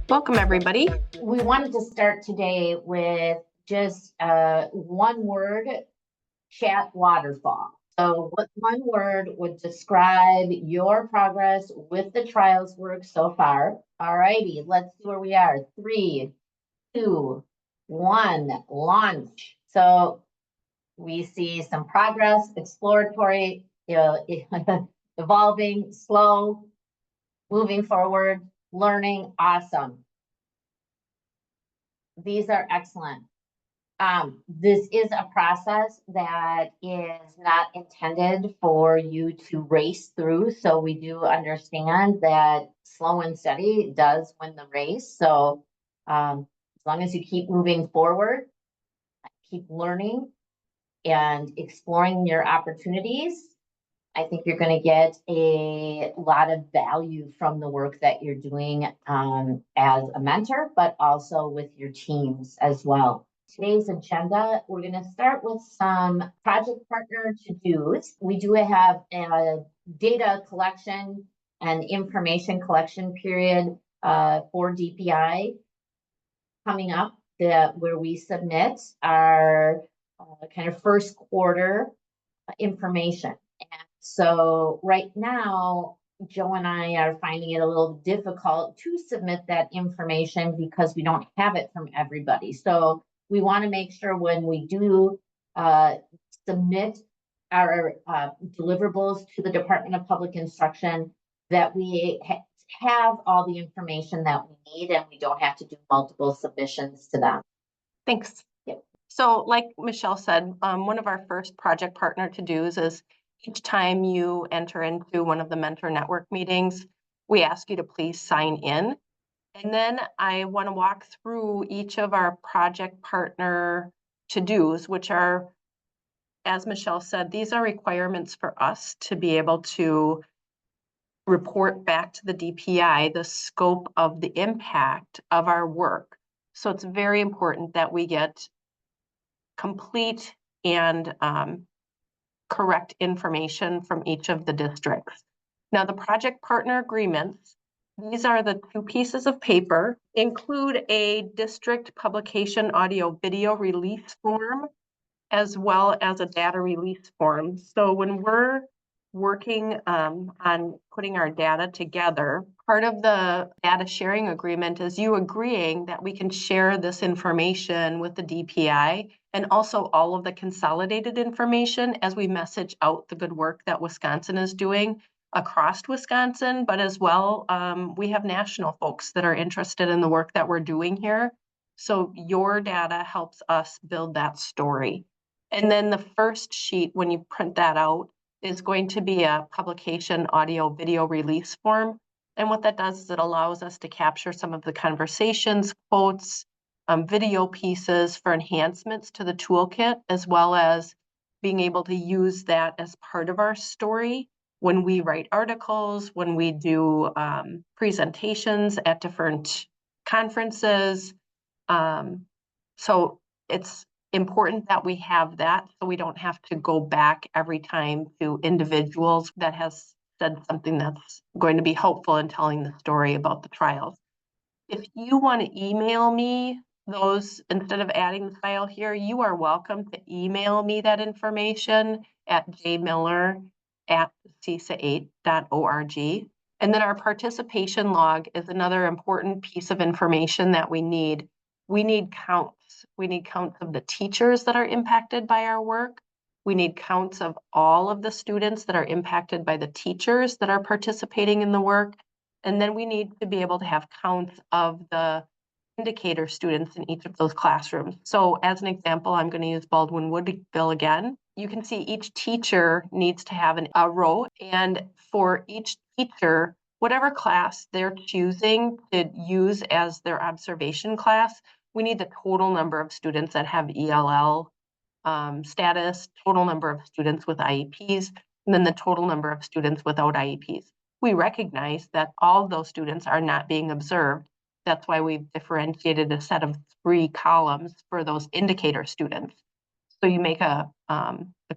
Welcome, everybody. We wanted to start today with just one word, chat waterfall. So what one word would describe your progress with the trials work so far? All righty, let's see where we are. 3, 2, 1, launch. So we see some progress, exploratory, evolving, slow, moving forward, learning, awesome. These are excellent. This is a process that is not intended for you to race through. So we do understand that slow and steady does win the race. So as long as you keep moving forward, keep learning and exploring your opportunities, I think you're going to get a lot of value from the work that you're doing as a mentor, but also with your teams as well. Today's agenda, we're going to start with some project partner to-dos. We do have a data collection and information collection period for DPI coming up where we submit our kind of first quarter information. And so right now, Joe and I are finding it a little difficult to submit that information because we don't have it from everybody. So we want to make sure when we do submit our deliverables to the Department of Public Instruction that we have all the information that we need and we don't have to do multiple submissions to them. Thanks. Yep. So like Michelle said, one of our first project partner to-dos is each time you enter into one of the mentor network meetings, we ask you to please sign in. And then I want to walk through each of our project partner to-dos, which are, as Michelle said, these are requirements for us to be able to report back to the DPI the scope of the impact of our work. So it's very important that we get complete and correct information from each of the districts. Now, the project partner agreements, these are the 2 pieces of paper, include a district publication audio video release form, as well as a data release form. So when we're working on putting our data together, part of the data sharing agreement is you agreeing that we can share this information with the DPI and also all of the consolidated information as we message out the good work that Wisconsin is doing across Wisconsin, but as well, we have national folks that are interested in the work that we're doing here. So your data helps us build that story. And then the first sheet, when you print that out, is going to be a publication audio video release form. And what that does is it allows us to capture some of the conversations, quotes, video pieces for enhancements to the toolkit, as well as being able to use that as part of our story when we write articles, when we do presentations at different conferences. So it's important that we have that so we don't have to go back every time to individuals that has said something that's going to be helpful in telling the story about the trials. If you want to email me those instead of adding the file here, you are welcome to email me that information at jmiller@cisa8.org. And then our participation log is another important piece of information that we need. We need counts. We need counts of the teachers that are impacted by our work. We need counts of all of the students that are impacted by the teachers that are participating in the work. And then we need to be able to have counts of the indicator students in each of those classrooms. So as an example, I'm going to use Baldwin Woodville again. You can see each teacher needs to have a row, and for each teacher, whatever class they're choosing to use as their observation class, we need the total number of students that have ELL status, total number of students with IEPs, and then the total number of students without IEPs. We recognize that all of those students are not being observed. That's why we've differentiated a set of 3 columns for those indicator students. So you make a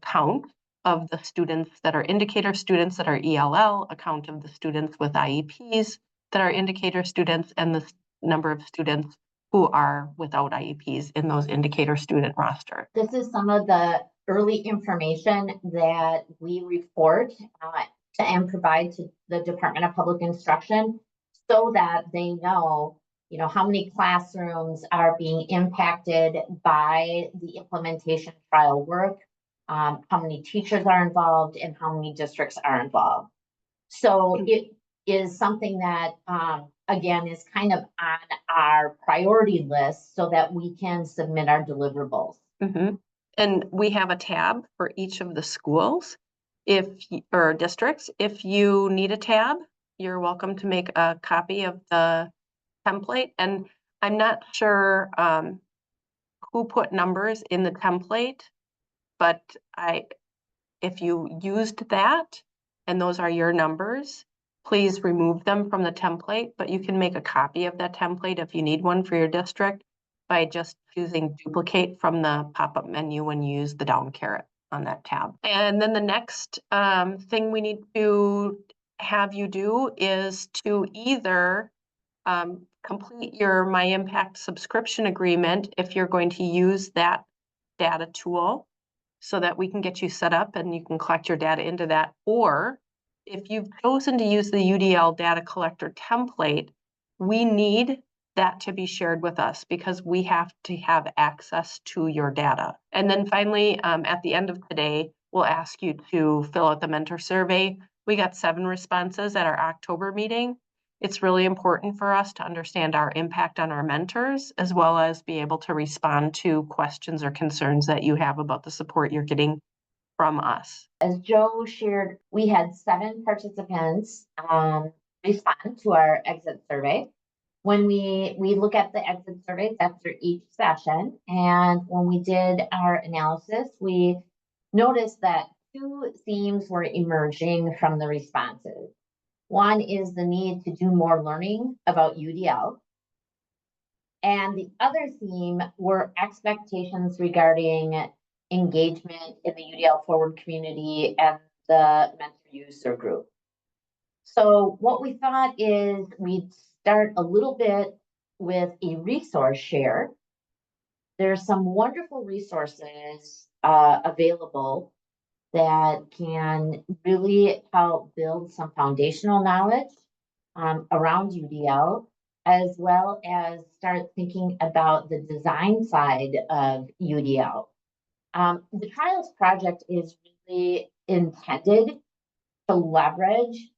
count of the students that are indicator students that are ELL, a count of the students with IEPs that are indicator students, and the number of students who are without IEPs in those indicator student roster. This is some of the early information that we report and provide to the Department of Public Instruction so that they know, how many classrooms are being impacted by the implementation trial work, how many teachers are involved, and how many districts are involved. So it is something that, again, is kind of on our priority list so that we can submit our deliverables. And we have a tab for each of the schools or districts. If you need a tab, you're welcome to make a copy of the template. And I'm not sure who put numbers in the template, but if you used that and those are your numbers, please remove them from the template, but you can make a copy of that template if you need one for your district by just choosing duplicate from the pop-up menu when you use the down caret on that tab. And then the next thing we need to have you do is to either complete your My Impact subscription agreement if you're going to use that data tool so that we can get you set up and you can collect your data into that. Or if you've chosen to use the UDL data collector template, we need that to be shared with us because we have to have access to your data. And then finally, at the end of today, we'll ask you to fill out the mentor survey. We got 7 responses at our October meeting. It's really important for us to understand our impact on our mentors, as well as be able to respond to questions or concerns that you have about the support you're getting from us. As Joe shared, we had 7 participants respond to our exit survey. When we look at the exit surveys after each session, and when we did our analysis, we noticed that 2 themes were emerging from the responses. One is the need to do more learning about UDL. And the other theme were expectations regarding engagement in the UDL Forward community and the mentor user group. So what we thought is we'd start a little bit with a resource share. There's some wonderful resources available that can really help build some foundational knowledge around UDL, as well as start thinking about the design side of UDL. The Trials project is really intended to leverage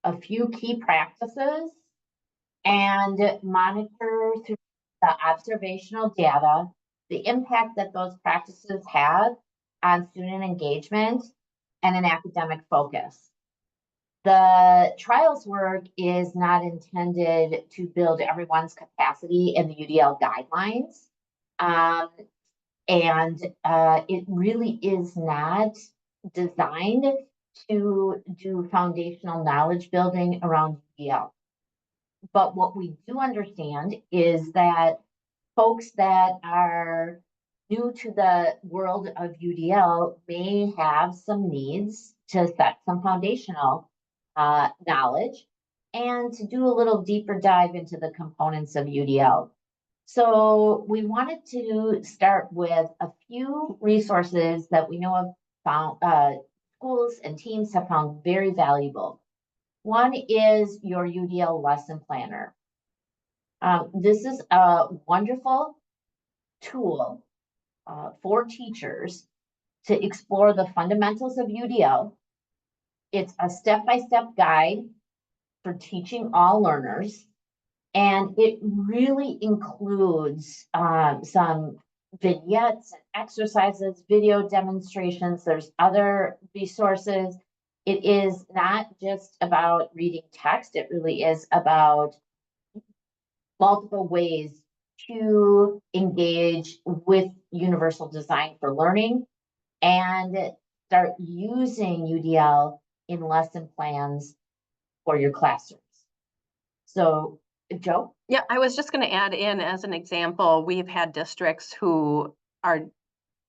a few key practices and monitor through the observational data the impact that those practices have on student engagement and an academic focus. The trials work is not intended to build everyone's capacity in the UDL guidelines. It really is not designed to do foundational knowledge building around UDL. But what we do understand is that folks that are new to the world of UDL may have some needs to set some foundational knowledge and to do a little deeper dive into the components of UDL. So we wanted to start with a few resources that we know of found, schools and teams have found very valuable. One is your UDL lesson planner. This is a wonderful tool for teachers to explore the fundamentals of UDL. It's a step-by-step guide for teaching all learners, and it really includes some vignettes and exercises, video demonstrations. There's other resources. It is not just about reading text. It really is about multiple ways to engage with universal design for learning and start using UDL in lesson plans for your classrooms. So, Joe? Yeah, I was just going to add in as an example, we've had districts who are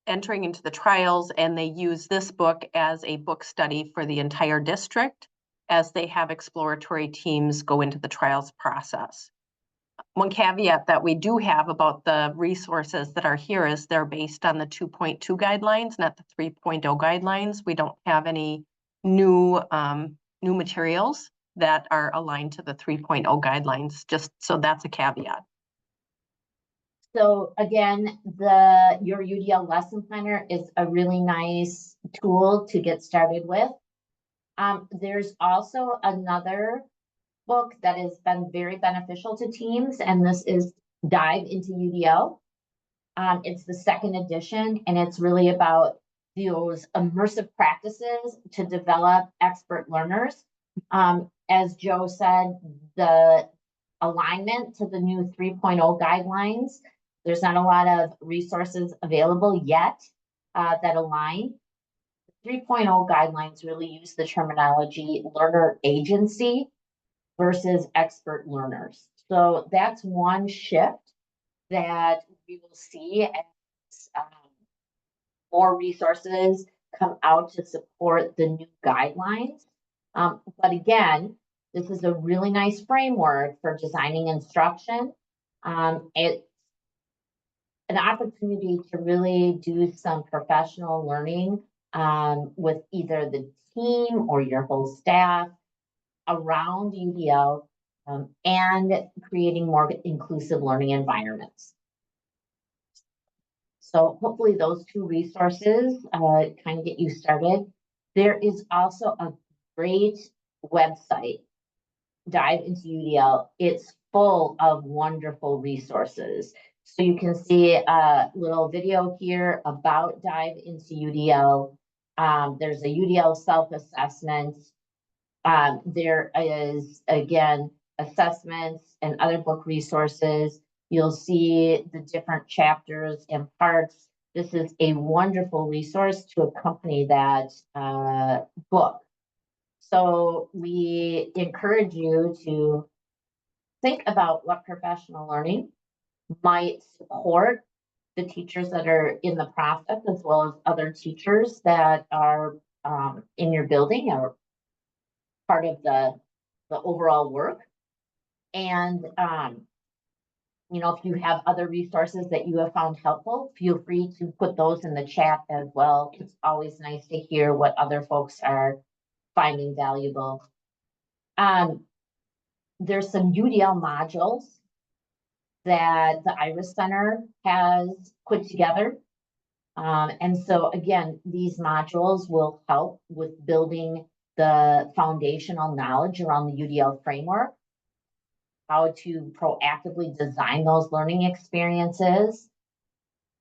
entering into the trials, and they use this book as a book study for the entire district as they have exploratory teams go into the trials process. One caveat that we do have about the resources that are here is they're based on the 2.2 guidelines, not the 3.0 guidelines. We don't have any new materials that are aligned to the 3.0 guidelines, just so that's a caveat. So again, your UDL lesson planner is a really nice tool to get started with. There's also another book that has been very beneficial to teams, and this is Dive into UDL. It's the second edition, and it's really about those immersive practices to develop expert learners. As Joe said, the alignment to the new 3.0 guidelines, there's not a lot of resources available yet that align. 3.0 guidelines really use the terminology learner agency versus expert learners. So that's one shift that we will see as more resources come out to support the new guidelines. But again, this is a really nice framework for designing instruction. It's an opportunity to really do some professional learning with either the team or your whole staff around UDL and creating more inclusive learning environments. So hopefully those two resources kind of get you started. There is also a great website, Dive into UDL. It's full of wonderful resources. So you can see a little video here about Dive into UDL. There's a UDL self-assessment. There is, again, assessments and other book resources. You'll see the different chapters and parts. This is a wonderful resource to accompany that book. So we encourage you to think about what professional learning might support the teachers that are in the process, as well as other teachers that are in your building or part of the overall work. And you know, if you have other resources that you have found helpful, feel free to put those in the chat as well. It's always nice to hear what other folks are finding valuable. There's some UDL modules that the Iris Center has put together. And so again, these modules will help with building the foundational knowledge around the UDL framework, how to proactively design those learning experiences.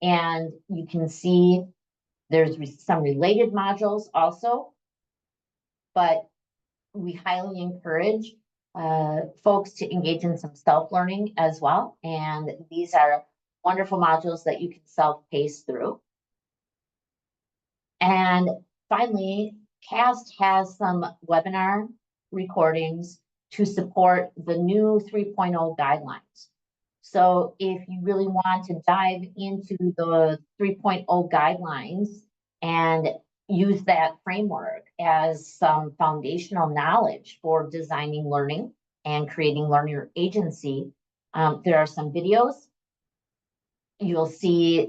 And you can see there's some related modules also, but we highly encourage folks to engage in some self-learning as well. And these are wonderful modules that you can self-pace through. And finally, CAST has some webinar recordings to support the new 3.0 guidelines. So if you really want to dive into the 3.0 guidelines and use that framework as some foundational knowledge for designing learning and creating learner agency, there are some videos. You'll see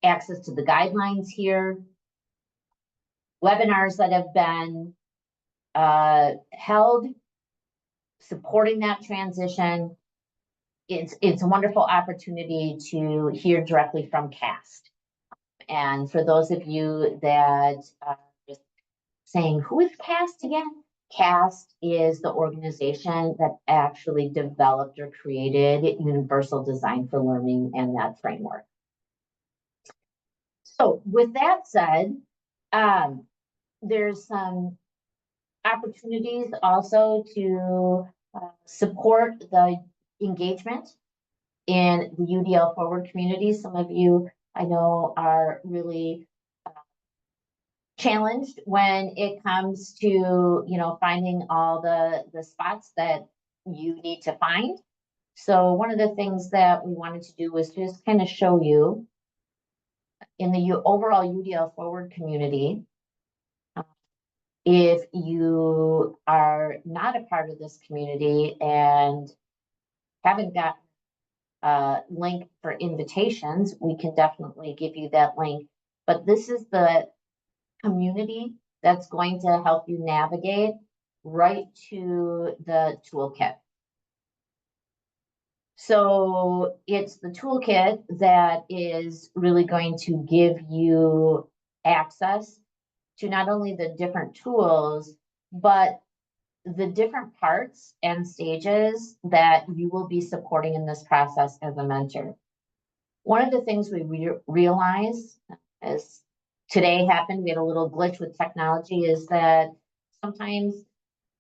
access to the guidelines here, webinars that have been held supporting that transition. It's a wonderful opportunity to hear directly from CAST. And for those of you that are just saying, who is CAST again? CAST is the organization that actually developed or created Universal Design for Learning and that framework. So with that said, there's some opportunities also to support the engagement in the UDL Forward community. Some of you, I know, are really challenged when it comes to, you know, finding all the spots that you need to find. So one of the things that we wanted to do was just kind of show you in the overall UDL Forward community, if you are not a part of this community and haven't got a link for invitations, we can definitely give you that link. But this is the community that's going to help you navigate right to the toolkit. So it's the toolkit that is really going to give you access to not only the different tools, but the different parts and stages that you will be supporting in this process as a mentor. One of the things we realize as today happened, we had a little glitch with technology, is that sometimes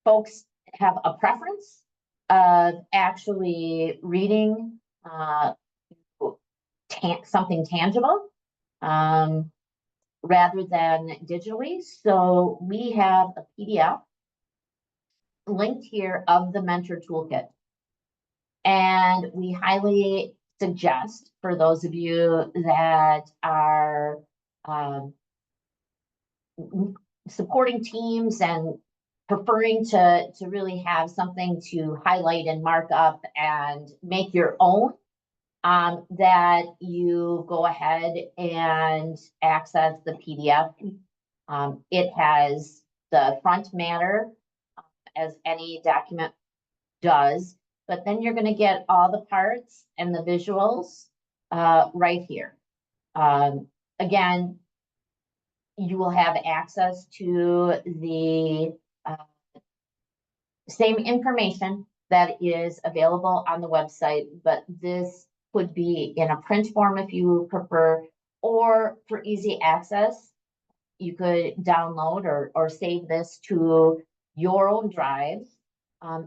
folks have a preference of actually reading something tangible rather than digitally. So we have a PDF linked here of the Mentor Toolkit. And we highly suggest for those of you that are supporting teams and preferring to really have something to highlight and mark up and make your own, that you go ahead and access the PDF. It has the front matter, as any document does, but then you're going to get all the parts and the visuals right here. Again, you will have access to the same information that is available on the website, but this could be in a print form if you prefer, or for easy access, you could download or save this to your own drives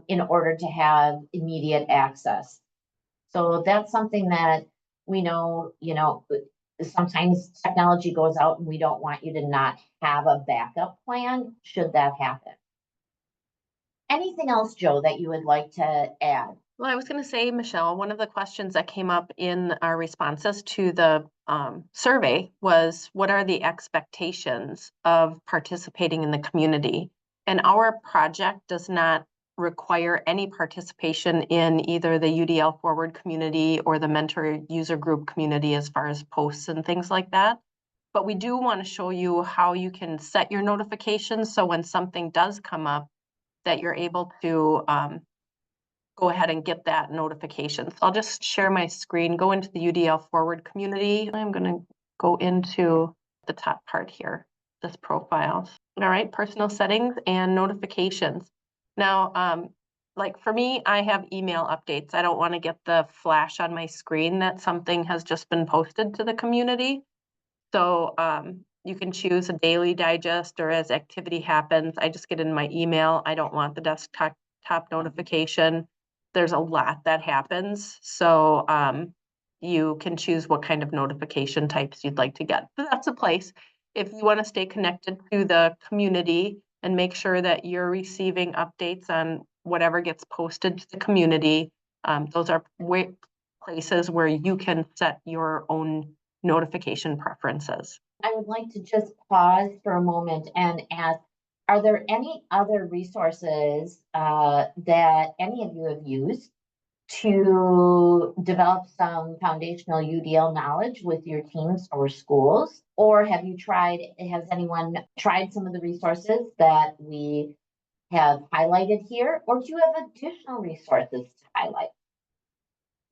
in order to have immediate access. So that's something that we know, sometimes technology goes out and we don't want you to not have a backup plan should that happen. Anything else, Joe, that you would like to add? Well, I was going to say, Michelle, one of the questions that came up in our responses to the survey was, what are the expectations of participating in the community? And our project does not require any participation in either the UDL Forward community or the Mentor user group community as far as posts and things like that. But we do want to show you how you can set your notifications so when something does come up, that you're able to go ahead and get that notification. So I'll just share my screen, go into the UDL Forward community. I'm going to go into the top part here, this profile. All right, personal settings and notifications. Now, like for me, I have email updates. I don't want to get the flash on my screen that something has just been posted to the community. So you can choose a daily digest or as activity happens. I just get in my email. I don't want the desktop notification. There's a lot that happens. So you can choose what kind of notification types you'd like to get. But that's a place. If you want to stay connected to the community and make sure that you're receiving updates on whatever gets posted to the community, those are places where you can set your own notification preferences. I would like to just pause for a moment and ask, are there any other resources that any of you have used to develop some foundational UDL knowledge with your teams or schools? Or has anyone tried some of the resources that we have highlighted here? Or do you have additional resources to highlight?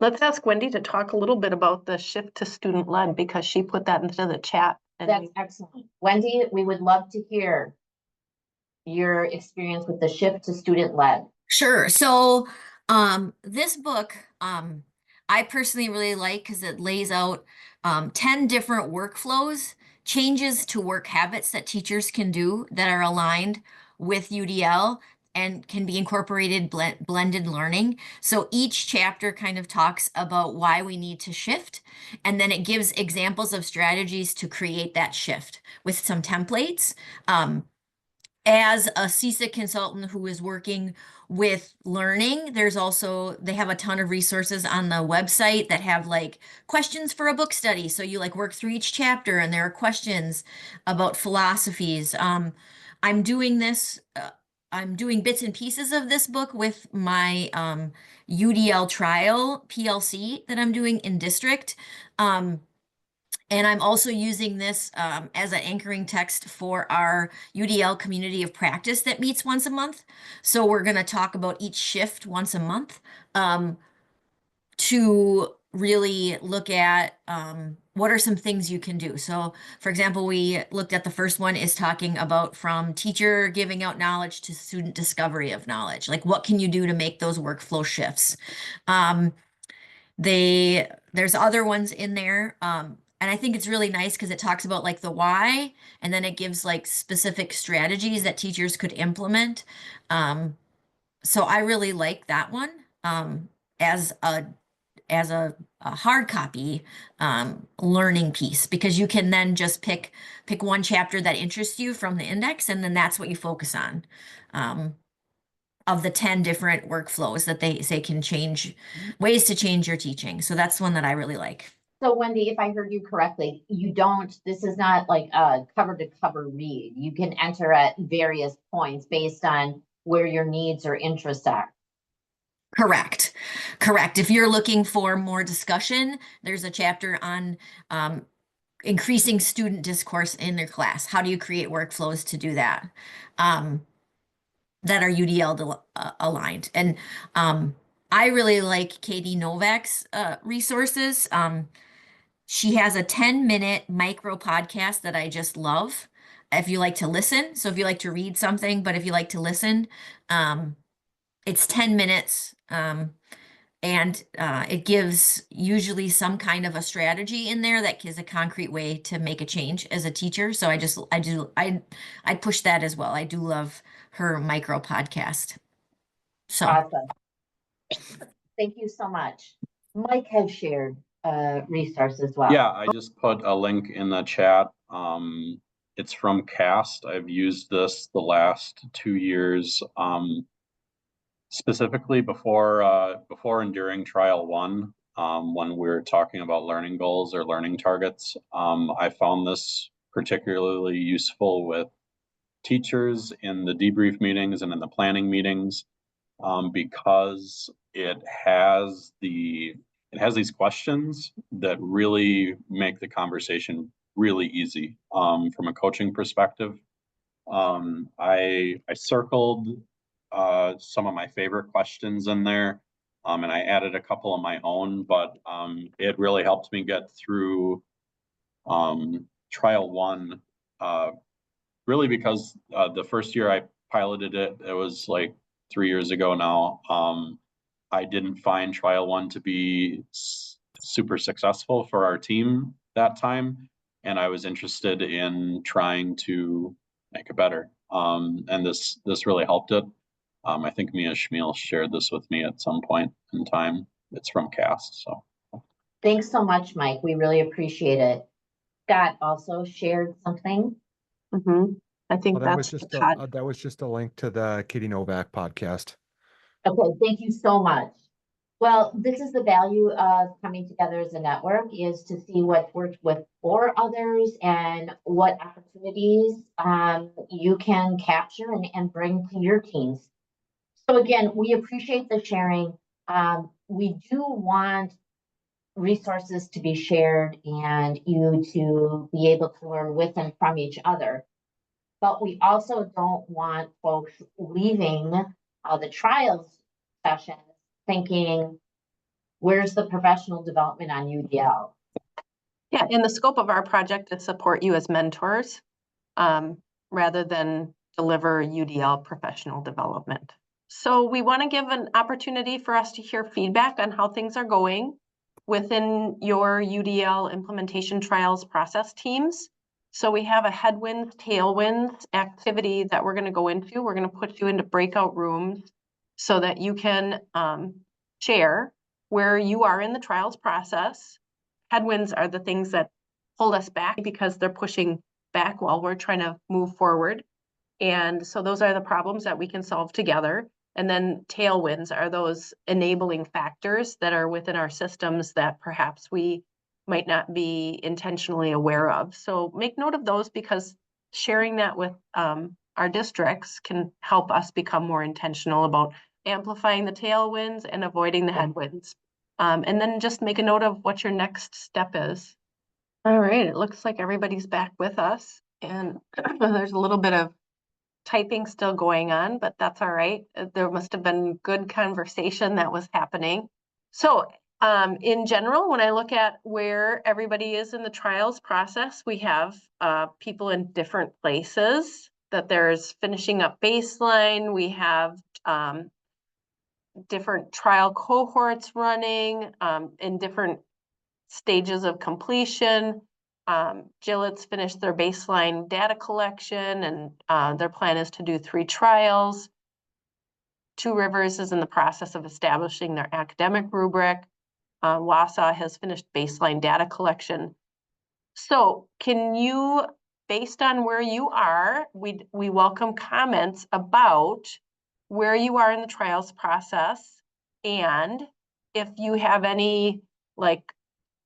Let's ask Wendy to talk a little bit about the shift to student-led because she put that into the chat. That's excellent. Wendy, we would love to hear your experience with the shift to student-led. Sure. So this book I personally really like because it lays out 10 different workflows, changes to work habits that teachers can do that are aligned with UDL and can be incorporated blended learning. So each chapter kind of talks about why we need to shift, and then it gives examples of strategies to create that shift with some templates. as a CSIC consultant who is working with learning, they have a ton of resources on the website that have like questions for a book study. So you like work through each chapter and there are questions about philosophies. I'm doing this, I'm doing bits and pieces of this book with my UDL trial PLC that I'm doing in district. And I'm also using this as an anchoring text for our UDL community of practice that meets once a month. So we're going to talk about each shift once a month to really look at what are some things you can do. So, for example, we looked at the first one is talking about from teacher giving out knowledge to student discovery of knowledge. Like, what can you do to make those workflow shifts? There's other ones in there. And I think it's really nice because it talks about like the why, and then it gives like specific strategies that teachers could implement. So I really like that one as a hard copy learning piece because you can then just pick one chapter that interests you from the index, and then that's what you focus on. Of the 10 different workflows that they say can change ways to change your teaching. So that's one that I really like. So Wendy, if I heard you correctly, this is not like a cover to cover read. You can enter at various points based on where your needs or interests are. Correct. Correct. If you're looking for more discussion, there's a chapter on increasing student discourse in their class. How do you create workflows to do that? That are UDL aligned. And I really like Katie Novak's resources. She has a 10-minute micro podcast that I just love. If you like to listen, so if you like to read something, but if you like to listen, it's 10 minutes. And it gives usually some kind of a strategy in there that is a concrete way to make a change as a teacher. So I push that as well. I do love her micro podcast. So Awesome. Thank you so much. Mike has shared a resource as well. Yeah, I just put a link in the chat. It's from CAST. I've used this the last 2 years. Specifically before and during trial 1, when we're talking about learning goals or learning targets, I found this particularly useful with teachers in the debrief meetings and in the planning meetings, because it has these questions that really make the conversation really easy from a coaching perspective. I circled some of my favorite questions in there, and I added a couple of my own, but it really helped me get through trial 1, really because the first year I piloted it, it was like 3 years ago now. I didn't find trial 1 to be super successful for our team that time, and I was interested in trying to make it better. And this really helped it. I think Mia Schmiel shared this with me at some point in time. It's from CAST. So Thanks so much, Mike. We really appreciate it. Scott also shared something. I think Well, that's Todd. that was just a link to the Katie Novak podcast. Okay, thank you so much. Well, this is the value of coming together as a network, is to see what worked for others and what opportunities you can capture and bring to your teams. So again, we appreciate the sharing. We do want resources to be shared and you to be able to learn with and from each other. But we also don't want folks leaving the trials session thinking, where's the professional development on UDL? Yeah, in the scope of our project to support you as mentors, rather than deliver UDL professional development. So we want to give an opportunity for us to hear feedback on how things are going within your UDL implementation trials process teams. So we have a headwinds, tailwinds activity that we're going to go into. We're going to put you into breakout rooms so that you can share where you are in the trials process. Headwinds are the things that hold us back because they're pushing back while we're trying to move forward. And so those are the problems that we can solve together. And then tailwinds are those enabling factors that are within our systems that perhaps we might not be intentionally aware of. So make note of those, because sharing that with our districts can help us become more intentional about amplifying the tailwinds and avoiding the headwinds. And then just make a note of what your next step is. All right, it looks like everybody's back with us, and there's a little bit of typing still going on, but that's all right. There must have been good conversation that was happening. So in general, when I look at where everybody is in the trials process, we have people in different places, that there's finishing up baseline. We have different trial cohorts running in different stages of completion. Gillette's finished their baseline data collection, and their plan is to do 3 trials. Two Rivers is in the process of establishing their academic rubric. Wausau has finished baseline data collection. So can you, based on where you are, we welcome comments about where you are in the trials process, and if you have any, like,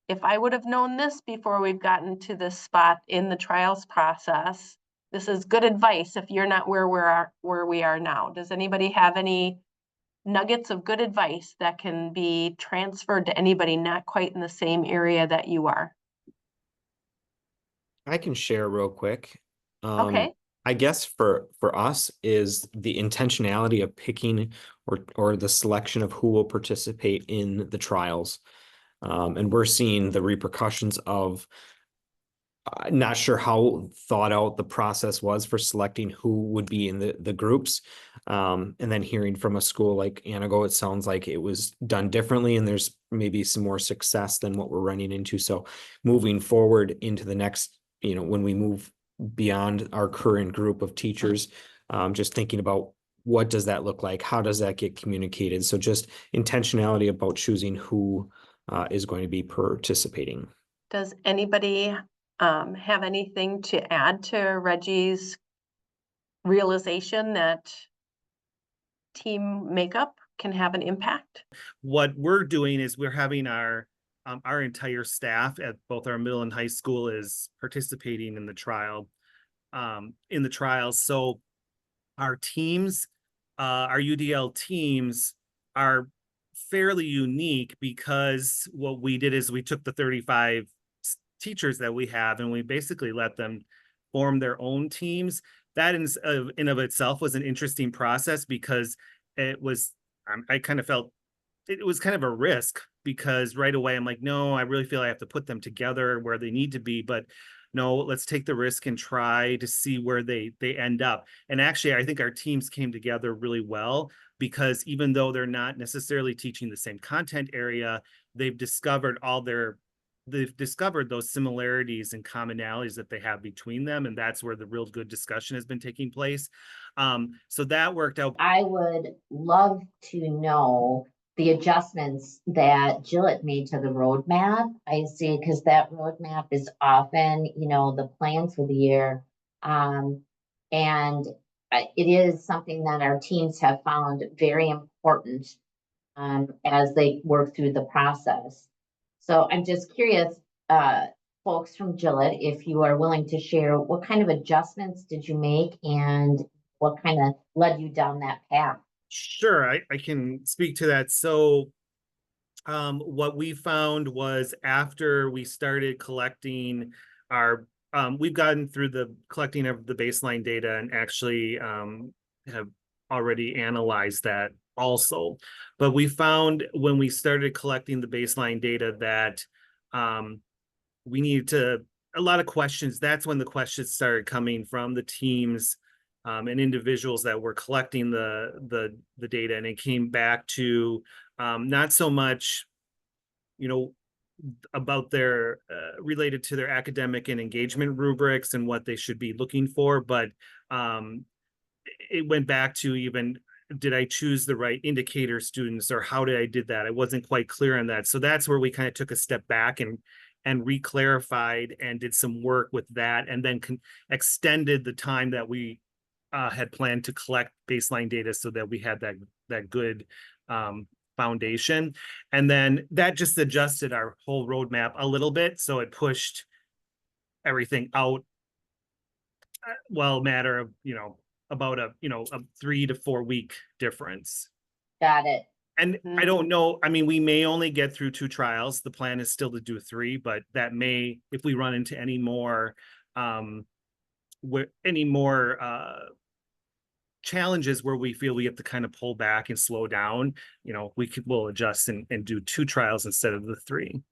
if I would have known this before we've gotten to this spot in the trials process, this is good advice if you're not where we are now. Does anybody have any nuggets of good advice that can be transferred to anybody not quite in the same area that you are? I can share real quick. Okay. I guess for us is the intentionality of picking or the selection of who will participate in the trials. And we're seeing the repercussions of not sure how thought out the process was for selecting who would be in the groups. And then hearing from a school like Anago, it sounds like it was done differently and there's maybe some more success than what we're running into. So moving forward into the next, when we move beyond our current group of teachers, just thinking about what does that look like? How does that get communicated? So just intentionality about choosing who is going to be participating. Does anybody have anything to add to Reggie's realization that team makeup can have an impact? What we're doing is we're having our entire staff at both our middle and high school is participating in the trial, So our teams, our UDL teams are fairly unique, because what we did is we took the 35 teachers that we have and we basically let them form their own teams. That in of itself was an interesting process, because it was, I kind of felt it was kind of a risk, because right away I'm like, no, I really feel I have to put them together where they need to be, but no, let's take the risk and try to see where they end up. And actually, I think our teams came together really well, because even though they're not necessarily teaching the same content area, they've discovered those similarities and commonalities that they have between them. And that's where the real good discussion has been taking place. So that worked out. I would love to know the adjustments that Gillette made to the roadmap. I see, because that roadmap is often, the plan for the year. And it is something that our teams have found very important as they work through the process. So I'm just curious, folks from Gillette, if you are willing to share, what kind of adjustments did you make and what kind of led you down that path? Sure, I can speak to that. So what we found was, after we started collecting our, we've gotten through the collecting of the baseline data and actually have already analyzed that also. But we found when we started collecting the baseline data that we needed a lot of questions. That's when the questions started coming from the teams and individuals that were collecting the data. And it came back to not so much, about their related to their academic and engagement rubrics and what they should be looking for, but it went back to, even, did I choose the right indicator students, or how did I did that? I wasn't quite clear on that. So that's where we kind of took a step back and reclarified and did some work with that, and then extended the time that we had planned to collect baseline data so that we had that good foundation. And then that just adjusted our whole roadmap a little bit. So it pushed everything out, a matter of, about a 3 to 4 week difference. Got it. And I don't know, I mean, we may only get through 2 trials. The plan is still to do 3, but that may, if we run into any more challenges where we feel we have to kind of pull back and slow down, we'll adjust and do 2 trials instead of the 3.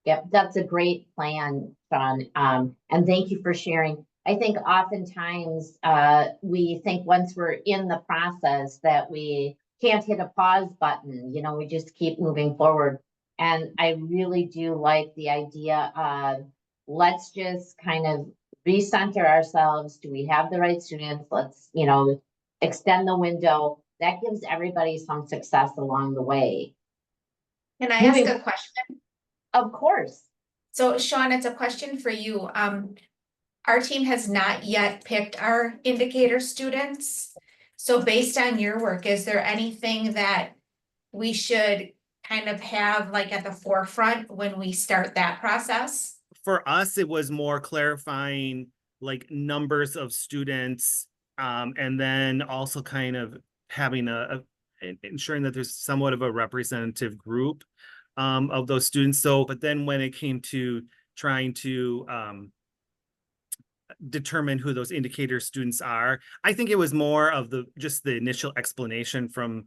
Yep, that's a great plan, Sean. And thank you for sharing. I think oftentimes we think once we're in the process that we can't hit a pause button, we just keep moving forward. And I really do like the idea of let's just kind of recenter ourselves. Do we have the right students? Let's, extend the window. That gives everybody some success along the way. Can I Moving- ask a question? Of course. So Sean, it's a question for you. Our team has not yet picked our indicator students. So based on your work, is there anything that we should kind of have like at the forefront when we start that process? For us, it was more clarifying like numbers of students, and then also kind of having ensuring that there's somewhat of a representative group of those students. So, but then when it came to trying to determine who those indicator students are, I think it was more of just the initial explanation from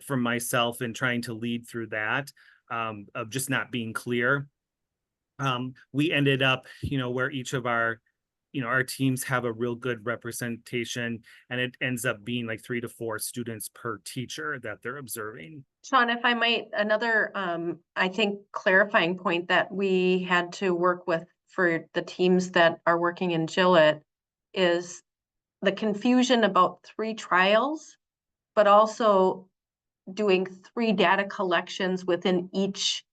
myself and trying to lead through that, of just not being clear. We ended up, where each of our teams have a real good representation, and it ends up being like 3 to 4 students per teacher that they're observing. Sean, if I might, another, I think clarifying point that we had to work with for the teams that are working in Gillette is the confusion about 3 trials, but also doing 3 data collections within each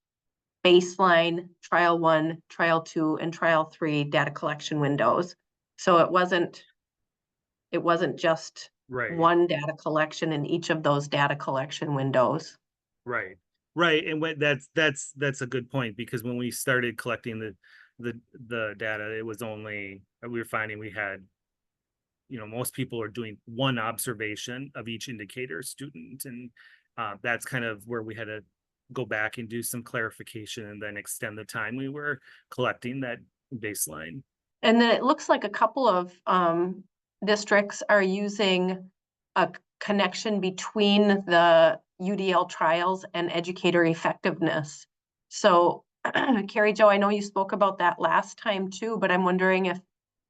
baseline trial 1, trial 2, and trial 3 data collection windows. So it wasn't just Right. one data collection in each of those data collection windows. Right. And that's a good point, because when we started collecting the data, it was only, we were finding we had, most people are doing 1 observation of each indicator student. And that's kind of where we had to go back and do some clarification and then extend the time we were collecting that baseline. And then it looks like a couple of districts are using a connection between the UDL trials and educator effectiveness. So Carrie Jo, I know you spoke about that last time too, but I'm wondering if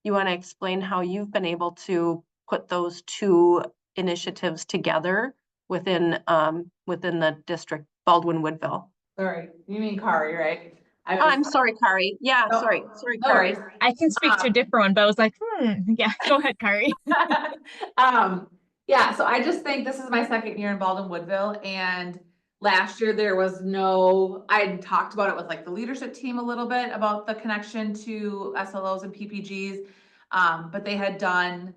you want to explain how you've been able to put those 2 initiatives together within the district, Baldwin Woodville. Sorry, you mean Kari, right? I'm sorry, Kari. Yeah, No, sorry, no Kari. worries. I can speak to a different one, but I was like, yeah, go ahead, Kari. Yeah, so I just think this is my 2nd year in Baldwin Woodville, and last year there was I talked about it with like the leadership team a little bit about the connection to SLOs and PPGs, but they had done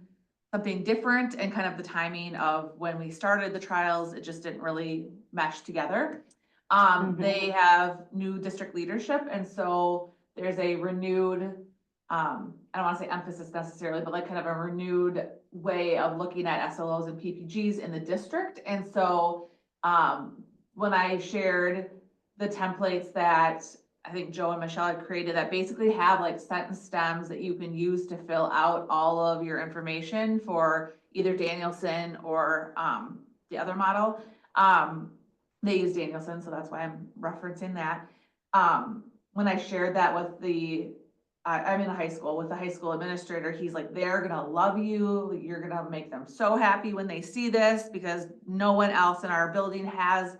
something different, and kind of the timing of when we started the trials, it just didn't really mesh together. They have new district leadership, and so there's a renewed, I don't want to say emphasis necessarily, but like kind of a renewed way of looking at SLOs and PPGs in the district. And so when I shared the templates that I think Joe and Michelle had created that basically have like sentence stems that you can use to fill out all of your information for either Danielson or the other model. They use Danielson, so that's why I'm referencing that. When I shared that with I'm in a high school with the high school administrator, he's like, they're gonna love you. You're gonna make them so happy when they see this, because no one else in our building has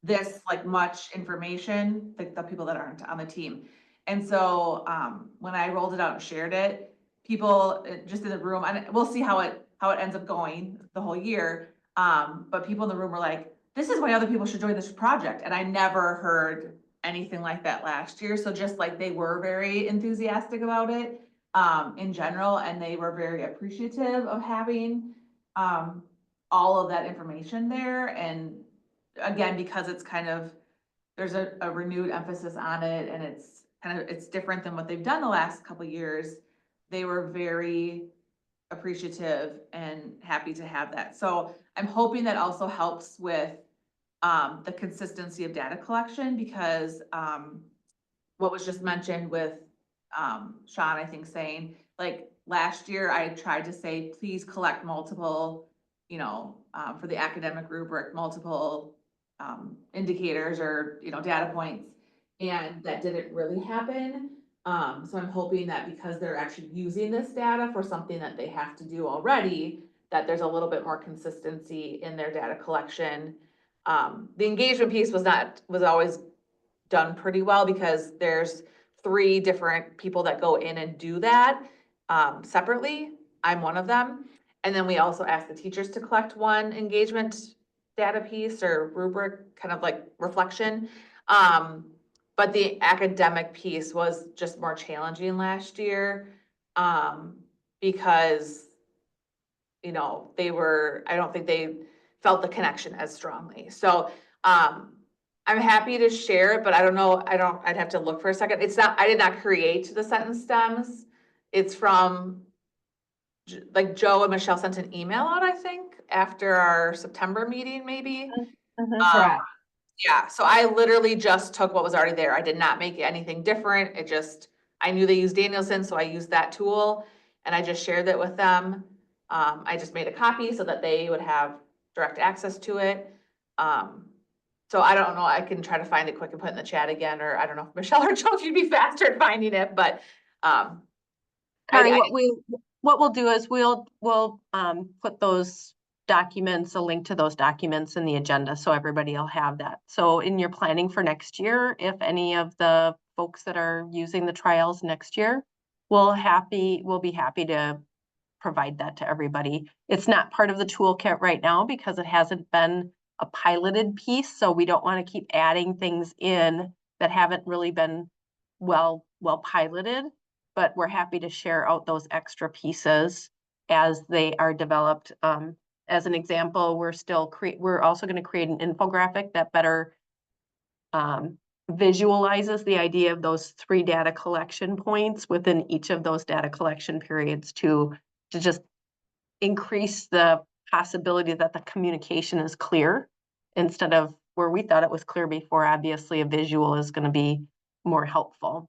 this like much information, like the people that aren't on the team. And so when I rolled it out and shared it, people just in the room, and we'll see how it ends up going the whole year. But people in the room were like, this is why other people should join this project. And I never heard anything like that last year. So just like they were very enthusiastic about it. in general, and they were very appreciative of having all of that information there. And again, because it's kind of, there's a renewed emphasis on it, and it's different than what they've done the last couple of years. They were very appreciative and happy to have that. So I'm hoping that also helps with the consistency of data collection, because what was just mentioned with Sean, I think, saying, like, last year I tried to say, please collect multiple, for the academic rubric, multiple indicators or, data points. And that didn't really happen. So I'm hoping that because they're actually using this data for something that they have to do already, that there's a little bit more consistency in their data collection. The engagement piece was always done pretty well, because there's 3 different people that go in and do that separately. I'm one of them. And then we also ask the teachers to collect one engagement data piece or rubric, kind of like reflection. But the academic piece was just more challenging last year because, I don't think they felt the connection as strongly. So I'm happy to share it, but I don't know, I'd have to look for a second. I did not create the sentence stems. It's from, like, Joe and Michelle sent an email out, I think, after our September meeting, maybe. Correct. Yeah, so I literally just took what was already there. I did not make anything different. I knew they used Danielson, so I used that tool, and I just shared it with them. I just made a copy so that they would have direct access to it. So I don't know, I can try to find it quick and put it in the chat again, or I don't know if Michelle or Joe, if you'd be faster at finding it, but Kari, I- what we'll do is we'll put those documents, a link to those documents in the agenda, so everybody will have that. So in your planning for next year, if any of the folks that are using the trials next year, we'll be happy to provide that to everybody. It's not part of the toolkit right now because it hasn't been a piloted piece, so we don't want to keep adding things in that haven't really been well piloted, but we're happy to share out those extra pieces as they are developed. As an example, we're also going to create an infographic that better visualizes the idea of those 3 data collection points within each of those data collection periods to just increase the possibility that the communication is clear, instead of where we thought it was clear before. Obviously, a visual is going to be more helpful.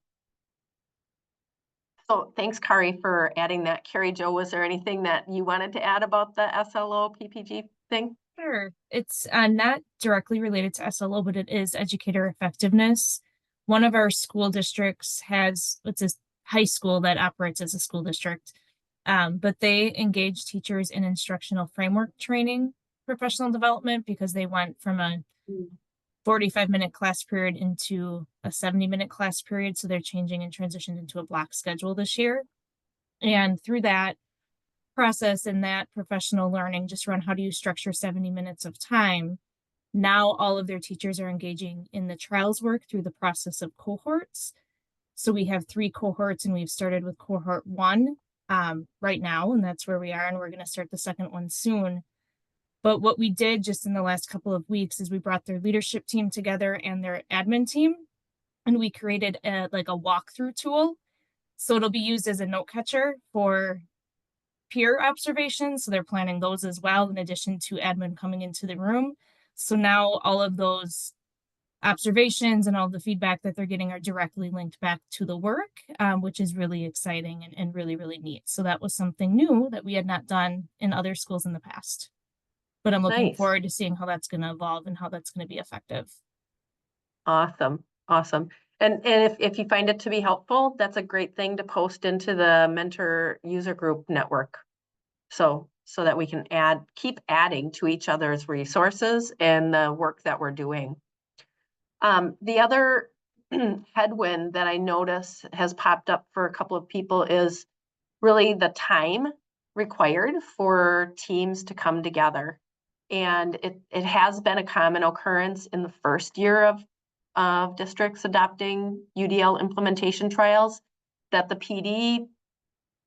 So thanks, Kari, for adding that. Carrie Jo, was there anything that you wanted to add about the SLO PPG thing? Sure. It's not directly related to SLO, but it is educator effectiveness. One of our school districts it's a high school that operates as a school district, but they engage teachers in instructional framework training, professional development, because they went from a 45-minute class period into a 70-minute class period. So they're changing and transitioned into a block schedule this year. And through that process and that professional learning just around how do you structure 70 minutes of time, now all of their teachers are engaging in the trials work through the process of cohorts. So we have 3 cohorts, and we've started with cohort 1 right now, and that's where we are, and we're going to start the second one soon. But what we did just in the last couple of weeks is we brought their leadership team together and their admin team, and we created a walkthrough tool. So it'll be used as a note catcher for peer observations. So they're planning those as well, in addition to admin coming into the room. So now all of those observations and all the feedback that they're getting are directly linked back to the work, which is really exciting and really, really neat. So that was something new that we had not done in other schools in the past. But I'm looking Nice. forward to seeing how that's going to evolve and how that's going to be effective. Awesome. And if you find it to be helpful, that's a great thing to post into the mentor user group network. So that we can keep adding to each other's resources and the work that we're doing. The other headwind that I notice has popped up for a couple of people is really the time required for teams to come together. And it has been a common occurrence in the first year of districts adopting UDL implementation trials that the PD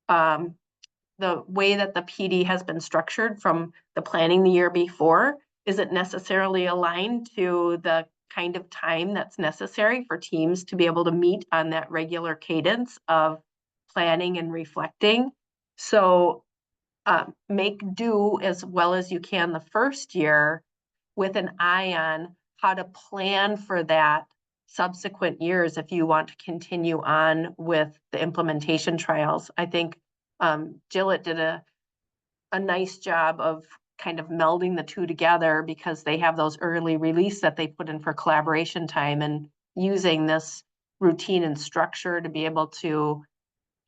the way that the PD has been structured from the planning the year before isn't necessarily aligned to the kind of time that's necessary for teams to be able to meet on that regular cadence of planning and reflecting. So make do as well as you can the first year with an eye on how to plan for that subsequent years if you want to continue on with the implementation trials. I think Gillett did a nice job of kind of melding the two together because they have those early release that they put in for collaboration time, and using this routine and structure to be able to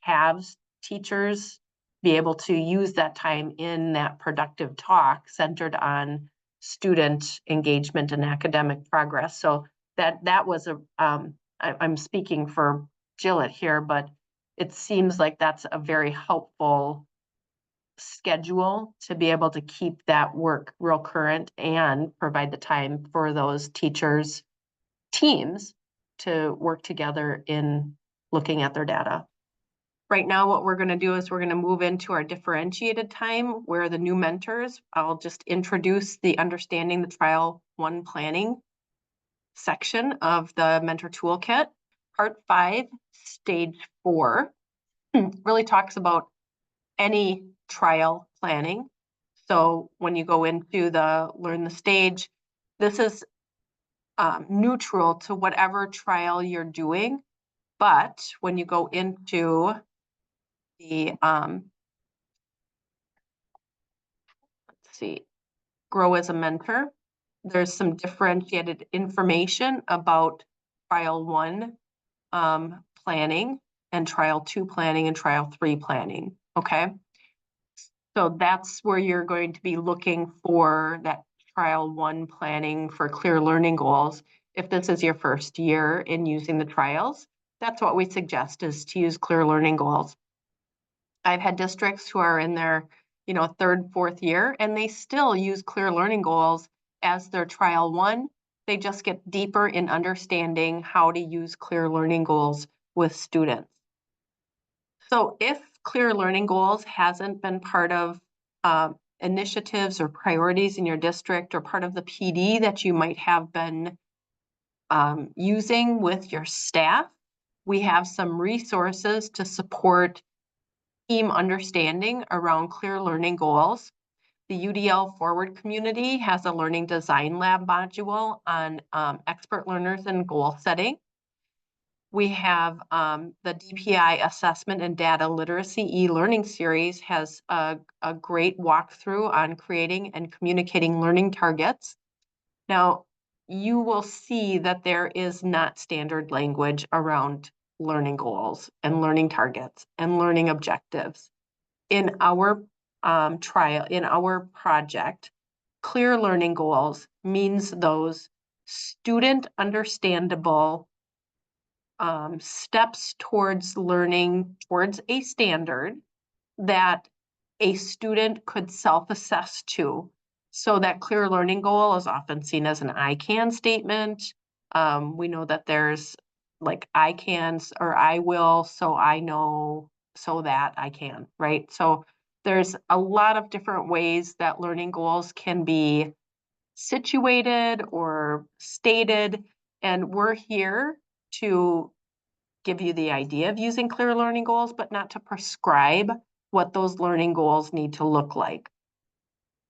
have teachers be able to use that time in that productive talk centered on student engagement and academic progress. So that was I'm speaking for Gillett here, but it seems like that's a very helpful schedule to be able to keep that work real current and provide the time for those teachers' teams to work together in looking at their data. Right now, what we're going to do is we're going to move into our differentiated time where the new mentors, I'll just introduce the Understanding the Trial 1 planning section of the mentor toolkit. Part 5, stage 4, really talks about any trial planning. So when you go into the learn the stage, this is neutral to whatever trial you're doing. But when you go into the, let's see, grow as a mentor, there's some differentiated information about trial 1 planning and trial 2 planning and trial 3 planning. Okay. So that's where you're going to be looking for that trial 1 planning for clear learning goals. If this is your first year in using the trials, that's what we suggest, is to use clear learning goals. I've had districts who are in their, third, fourth year, and they still use clear learning goals as their trial 1. They just get deeper in understanding how to use clear learning goals with students. So if clear learning goals hasn't been part of initiatives or priorities in your district, or part of the PD that you might have been using with your staff, we have some resources to support team understanding around clear learning goals. The UDL Forward community has a learning design lab module on expert learners and goal setting. We have the DPI assessment and data literacy e-learning series has a great walkthrough on creating and communicating learning targets. Now, you will see that there is not standard language around learning goals and learning targets and learning objectives. In our in our project, clear learning goals means those student understandable steps towards learning towards a standard that a student could self-assess to. So that clear learning goal is often seen as an I can statement. We know that there's like I can or I will, so I know, so that I can, right? So there's a lot of different ways that learning goals can be situated or stated, and we're here to give you the idea of using clear learning goals, but not to prescribe what those learning goals need to look like.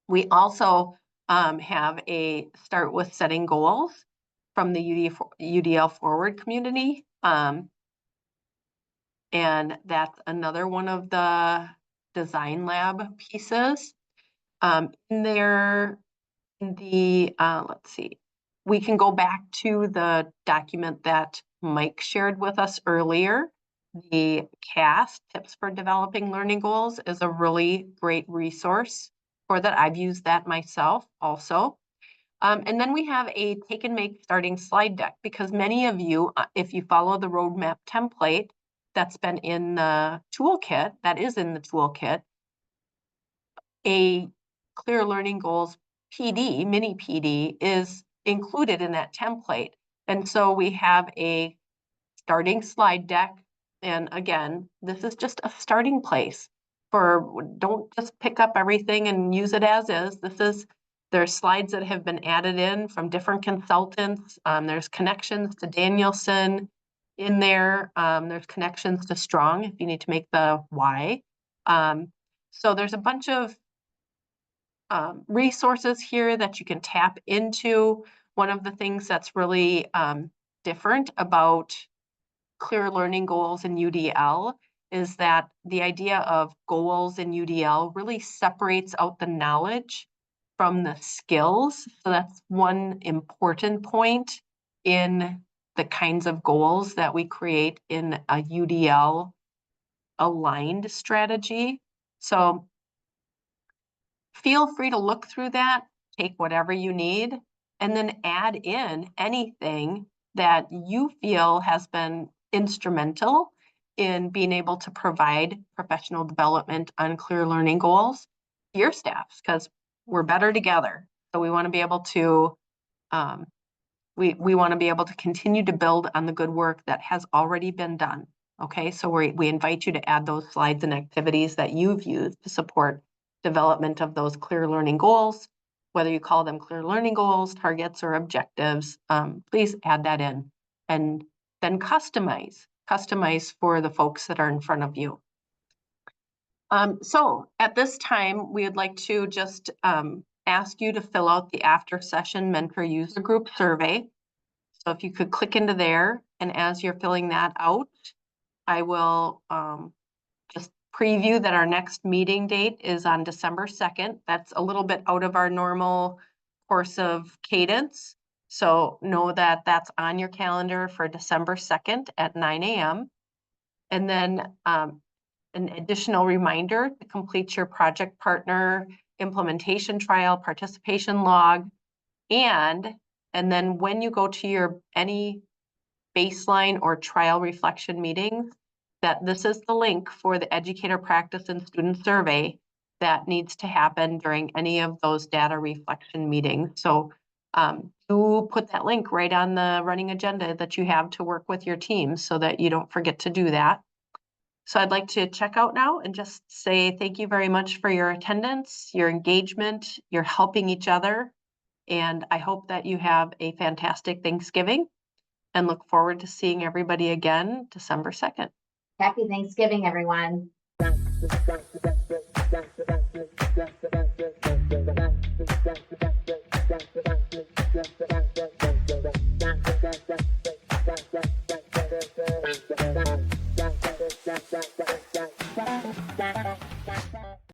We also have a start with setting goals from the UDL Forward community. And that's another one of the design lab pieces. In there, let's see, we can go back to the document that Mike shared with us earlier. The CAST, Tips for Developing Learning Goals, is a really great resource for that. I've used that myself also. And then we have a take and make starting slide deck, because many of you, if you follow the roadmap template that's been in the toolkit, a clear learning goals PD, mini PD, is included in that template. And so we have a starting slide deck And again, this is just a starting place for, don't just pick up everything and use it as is. There's slides that have been added in from different consultants. There's connections to Danielson in there. There's connections to Strong if you need to make the why. So there's a bunch of resources here that you can tap into. One of the things that's really different about clear learning goals in UDL is that the idea of goals in UDL really separates out the knowledge from the skills. So that's one important point in the kinds of goals that we create in a UDL aligned strategy. So feel free to look through that, take whatever you need, and then add in anything that you feel has been instrumental in being able to provide professional development on clear learning goals to your staffs, because we're better together. So we want to be able to we want to be able to continue to build on the good work that has already been done. Okay, so we invite you to add those slides and activities that you've used to support development of those clear learning goals, whether you call them clear learning goals, targets, or objectives. Please add that in, and then customize for the folks that are in front of you. So at this time, we would like to just ask you to fill out the after session mentor user group survey. So if you could click into there, and as you're filling that out, I will just preview that our next meeting date is on December 2nd. That's a little bit out of our normal course of cadence. So know that that's on your calendar for December 2nd at 9 a.m. And then an additional reminder to complete your project partner implementation trial participation log. And then when you go to any baseline or trial reflection meetings, that this is the link for the educator practice and student survey that needs to happen during any of those data reflection meetings. So do put that link right on the running agenda that you have to work with your team so that you don't forget to do that. So I'd like to check out now and just say thank you very much for your attendance, your engagement, your helping each other. And I hope that you have a fantastic Thanksgiving and look forward to seeing everybody again December 2nd. Happy Thanksgiving, everyone.